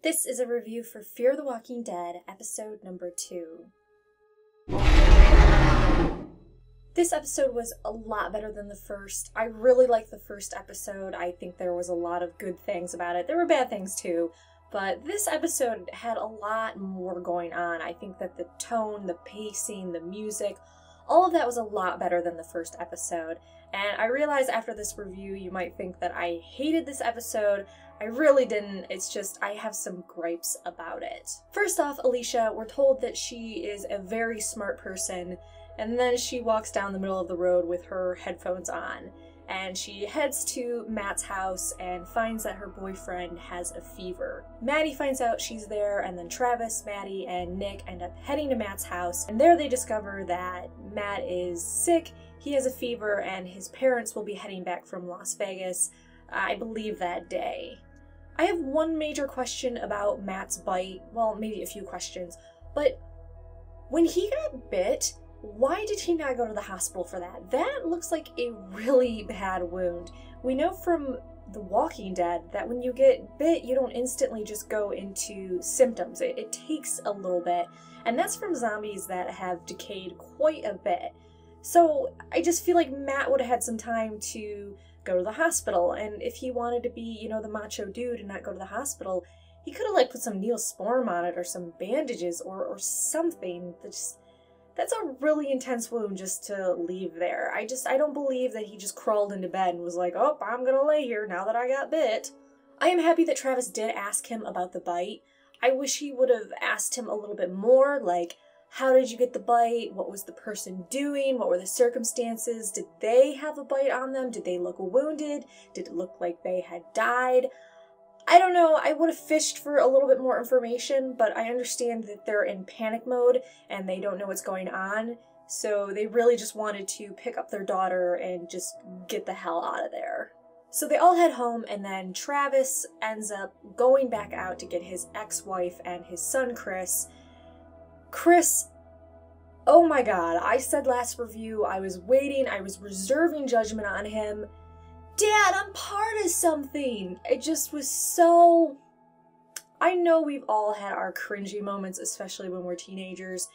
This is a review for Fear the Walking Dead, episode number 2. This episode was a lot better than the first. I really liked the first episode. I think there was a lot of good things about it. There were bad things too, but this episode had a lot more going on. I think that the tone, the pacing, the music, all of that was a lot better than the first episode. And I realize after this review you might think that I hated this episode. I really didn't, it's just I have some gripes about it. First off, Alicia, we're told that she is a very smart person, and then she walks down the middle of the road with her headphones on, and she heads to Matt's house and finds that her boyfriend has a fever. Maddie finds out she's there, and then Travis, Maddie, and Nick end up heading to Matt's house, and there they discover that Matt is sick, he has a fever, and his parents will be heading back from Las Vegas, I believe that day. I have one major question about Matt's bite, well, maybe a few questions, but when he got bit, why did he not go to the hospital for that? That looks like a really bad wound. We know from The Walking Dead that when you get bit, you don't instantly just go into symptoms. It takes a little bit, and that's from zombies that have decayed quite a bit. So I just feel like Matt would have had some time to go to the hospital, and if he wanted to be, you know, the macho dude and not go to the hospital, he could have like put some Neosporin on it or some bandages or something. That's a really intense wound just to leave there. I don't believe that he just crawled into bed and was like, oh, I'm gonna lay here now that I got bit. I am happy that Travis did ask him about the bite. I wish he would have asked him a little bit more, like, how did you get the bite? What was the person doing? What were the circumstances? Did they have a bite on them? Did they look wounded? Did it look like they had died? I don't know, I would have fished for a little bit more information, but I understand that they're in panic mode and they don't know what's going on, so they really just wanted to pick up their daughter and just get the hell out of there. So they all head home, and then Travis ends up going back out to get his ex-wife and his son Chris. Chris, oh my god, I said last review I was waiting, I was reserving judgment on him. Dad, I'm part of something! It just was so... I know we've all had our cringy moments, especially when we're teenagers.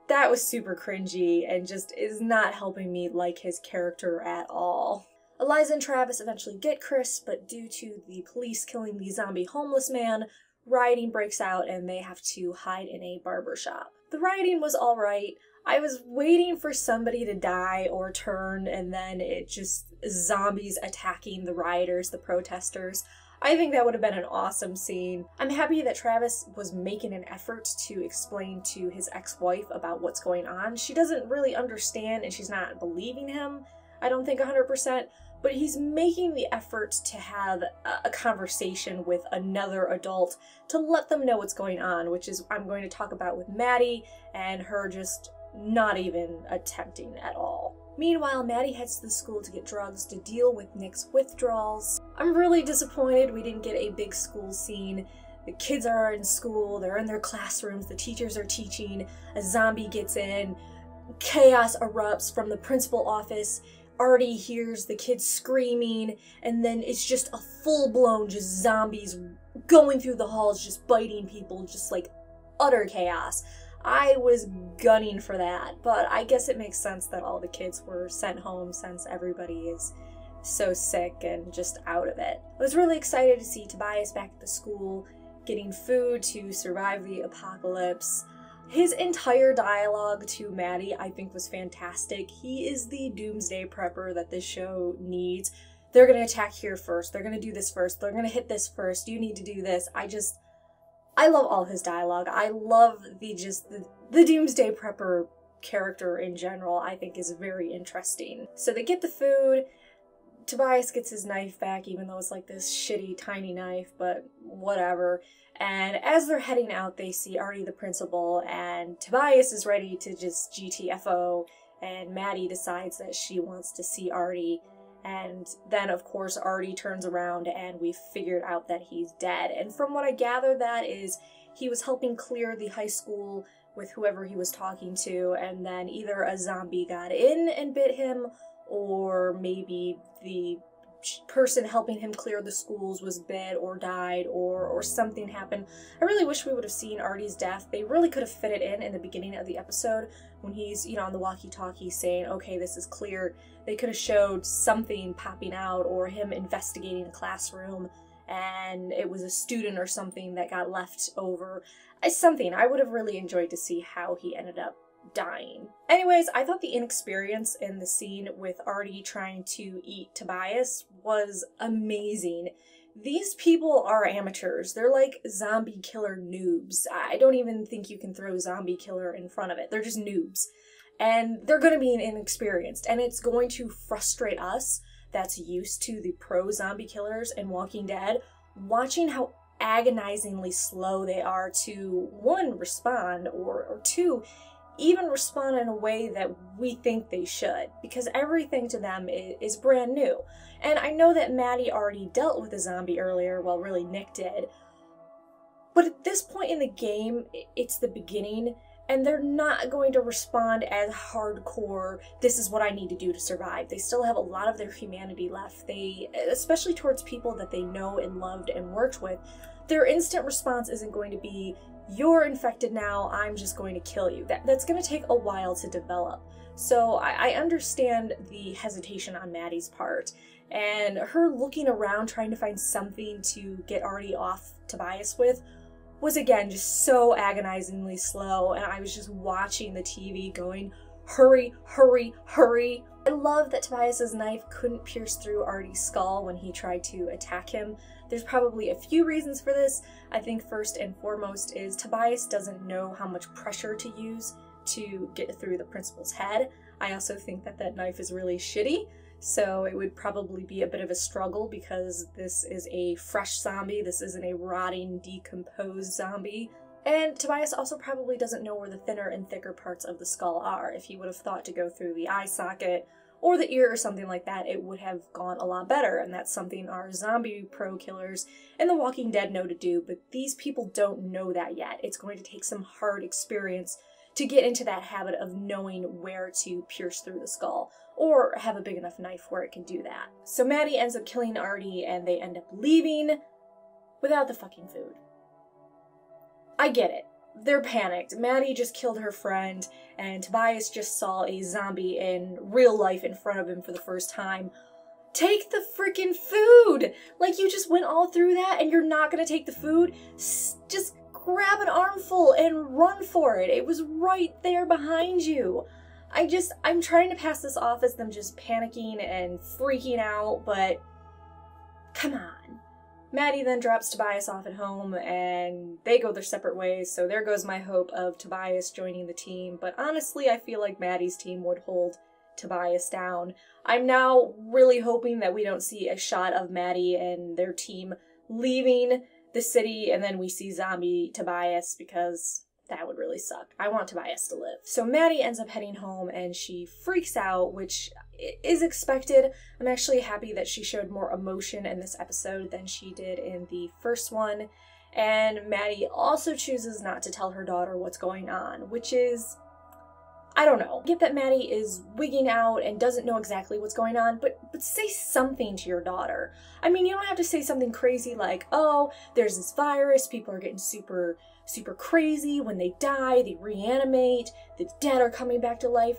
That was super cringy and just is not helping me like his character at all. Eliza and Travis eventually get Chris, but due to the police killing the zombie homeless man, rioting breaks out and they have to hide in a barber shop. The rioting was alright. I was waiting for somebody to die or turn, and then it just zombies attacking the rioters, the protesters. I think that would have been an awesome scene. I'm happy that Travis was making an effort to explain to his ex-wife about what's going on. She doesn't really understand and she's not believing him, I don't think 100%, but he's making the effort to have a conversation with another adult to let them know what's going on, which is I'm going to talk about with Maddie and her just not even attempting at all. Meanwhile, Maddie heads to the school to get drugs to deal with Nick's withdrawals. I'm really disappointed we didn't get a big school scene. The kids are in school, they're in their classrooms, the teachers are teaching, a zombie gets in, chaos erupts from the principal office, Artie hears the kids screaming, and then it's just a full-blown just zombies going through the halls, just biting people, just like utter chaos. I was gunning for that, but I guess it makes sense that all the kids were sent home since everybody is so sick and just out of it. I was really excited to see Tobias back at the school, getting food to survive the apocalypse. His entire dialogue to Maddie I think was fantastic. He is the doomsday prepper that this show needs. They're gonna attack here first, they're gonna do this first, they're gonna hit this first, you need to do this. I love all his dialogue. I love the Doomsday Prepper character in general, I think is very interesting. So they get the food, Tobias gets his knife back even though it's like this shitty tiny knife, but whatever. And as they're heading out they see Artie the principal and Tobias is ready to just GTFO and Maddie decides that she wants to see Artie. And then, of course, Artie turns around and we've figured out that he's dead. And from what I gather, that is he was helping clear the high school with whoever he was talking to, and then either a zombie got in and bit him, or maybe the person helping him clear the schools was bit or died or something happened. I really wish we would have seen Artie's death. They really could have fit it in the beginning of the episode when he's, you know, on the walkie-talkie saying, okay, this is clear. They could have showed something popping out or him investigating a classroom and it was a student or something that got left over. Something. I would have really enjoyed to see how he ended up dying. Anyways, I thought the inexperience in the scene with Artie trying to eat Tobias was amazing. These people are amateurs. They're like zombie killer noobs. I don't even think you can throw zombie killer in front of it. They're just noobs. And they're going to be inexperienced, and it's going to frustrate us that's used to the pro zombie killers in Walking Dead, watching how agonizingly slow they are to, one, respond, or two, even respond in a way that we think they should, because everything to them is brand new. And I know that Maddie already dealt with a zombie earlier, well, really Nick did, but at this point in the game, it's the beginning, and they're not going to respond as hardcore, this is what I need to do to survive. They still have a lot of their humanity left. They, especially towards people that they know and loved and worked with, their instant response isn't going to be, you're infected now, I'm just going to kill you. That's going to take a while to develop. So I understand the hesitation on Maddie's part, and her looking around trying to find something to get Artie off Tobias with was, again, just so agonizingly slow, and I was just watching the TV going, hurry, hurry, hurry. I love that Tobias's knife couldn't pierce through Artie's skull when he tried to attack him. There's probably a few reasons for this. I think first and foremost is Tobias doesn't know how much pressure to use to get through the principal's head. I also think that that knife is really shitty, so it would probably be a bit of a struggle because this is a fresh zombie, this isn't a rotting, decomposed zombie. And Tobias also probably doesn't know where the thinner and thicker parts of the skull are. If he would have thought to go through the eye socket or the ear or something like that, it would have gone a lot better, and that's something our zombie pro killers in The Walking Dead know to do, but these people don't know that yet. It's going to take some hard experience to get into that habit of knowing where to pierce through the skull, or have a big enough knife where it can do that. So Maddie ends up killing Artie, and they end up leaving without the fucking food. I get it. They're panicked. Maddie just killed her friend, and Tobias just saw a zombie in real life in front of him for the first time. Take the freaking food! Like, you just went all through that and you're not gonna take the food? Just grab an armful and run for it. It was right there behind you. I'm trying to pass this off as them just panicking and freaking out, but come on. Maddie then drops Tobias off at home, and they go their separate ways, so there goes my hope of Tobias joining the team, but honestly, I feel like Maddie's team would hold Tobias down. I'm now really hoping that we don't see a shot of Maddie and their team leaving the city, and then we see zombie Tobias, because that would really suck. I want Tobias to live. So Maddie ends up heading home, and she freaks out, which is expected. I'm actually happy that she showed more emotion in this episode than she did in the first one. And Maddie also chooses not to tell her daughter what's going on, which is, I don't know. I get that Maddie is wigging out and doesn't know exactly what's going on, but say something to your daughter. I mean, you don't have to say something crazy like, oh, there's this virus, people are getting super crazy, when they die, they reanimate, the dead are coming back to life.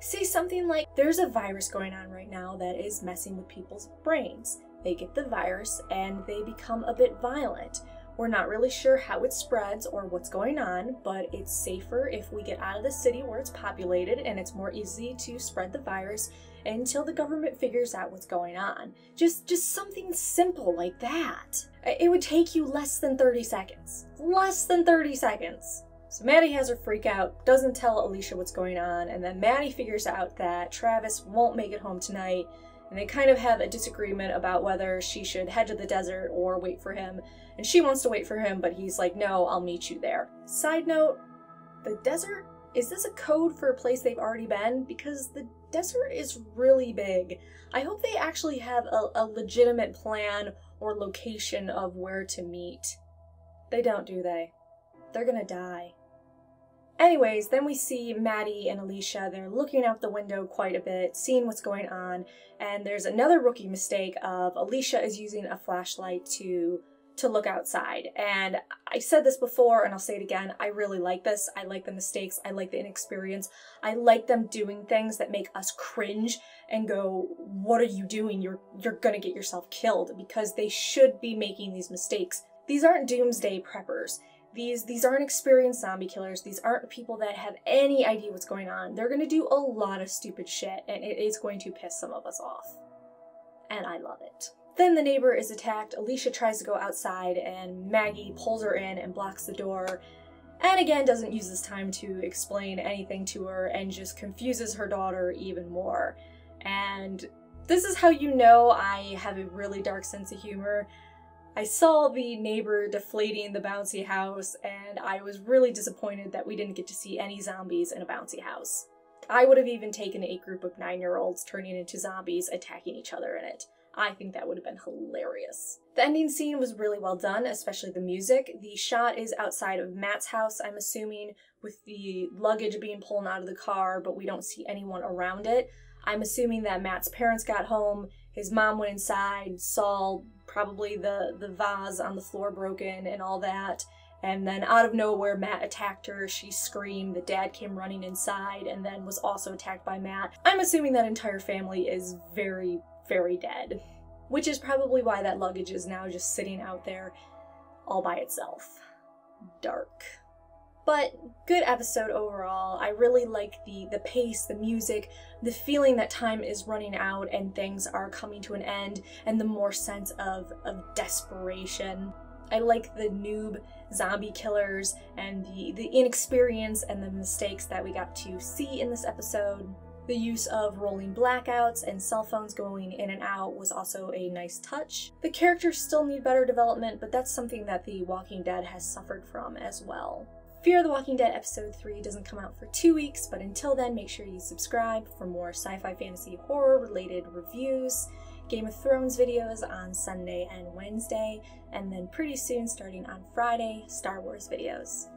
Say something like, there's a virus going on right now that is messing with people's brains. They get the virus and they become a bit violent. We're not really sure how it spreads or what's going on, but it's safer if we get out of the city where it's populated, and it's more easy to spread the virus until the government figures out what's going on. Just something simple like that. It would take you less than 30 seconds. Less than 30 seconds. So Maddie has her freak out, doesn't tell Alicia what's going on, and then Maddie figures out that Travis won't make it home tonight, and they kind of have a disagreement about whether she should head to the desert or wait for him. And she wants to wait for him, but he's like, no, I'll meet you there. Side note, the desert? Is this a code for a place they've already been? Because the desert is really big. I hope they actually have a legitimate plan or location of where to meet. They don't, do they? They're gonna die. Anyways, then we see Maddie and Alicia. They're looking out the window quite a bit, seeing what's going on, and there's another rookie mistake of Alicia is using a flashlight to look outside. And I said this before and I'll say it again, I really like this. I like the mistakes, I like the inexperience, I like them doing things that make us cringe and go, what are you doing? You're gonna get yourself killed, because they should be making these mistakes. These aren't doomsday preppers. These aren't experienced zombie killers. These aren't people that have any idea what's going on. They're gonna do a lot of stupid shit, and it is going to piss some of us off. And I love it. Then the neighbor is attacked. Alicia tries to go outside and Maggie pulls her in and blocks the door, and again doesn't use this time to explain anything to her and just confuses her daughter even more. And this is how you know I have a really dark sense of humor. I saw the neighbor deflating the bouncy house and I was really disappointed that we didn't get to see any zombies in a bouncy house. I would have even taken a group of 9-year-olds turning into zombies attacking each other in it. I think that would have been hilarious. The ending scene was really well done, especially the music. The shot is outside of Matt's house, I'm assuming, with the luggage being pulled out of the car, but we don't see anyone around it. I'm assuming that Matt's parents got home, his mom went inside, saw probably the vase on the floor broken and all that, and then out of nowhere Matt attacked her, she screamed, the dad came running inside and then was also attacked by Matt. I'm assuming that entire family is very, very dead, which is probably why that luggage is now just sitting out there all by itself. Dark. But good episode overall. I really like the pace, the music, the feeling that time is running out and things are coming to an end, and the more sense of desperation. I like the noob zombie killers and the inexperience and the mistakes that we got to see in this episode. The use of rolling blackouts and cell phones going in and out was also a nice touch. The characters still need better development, but that's something that The Walking Dead has suffered from as well. Fear the Walking Dead Episode 3 doesn't come out for 2 weeks, but until then, make sure you subscribe for more sci-fi, fantasy, horror related reviews, Game of Thrones videos on Sunday and Wednesday, and then pretty soon, starting on Friday, Star Wars videos.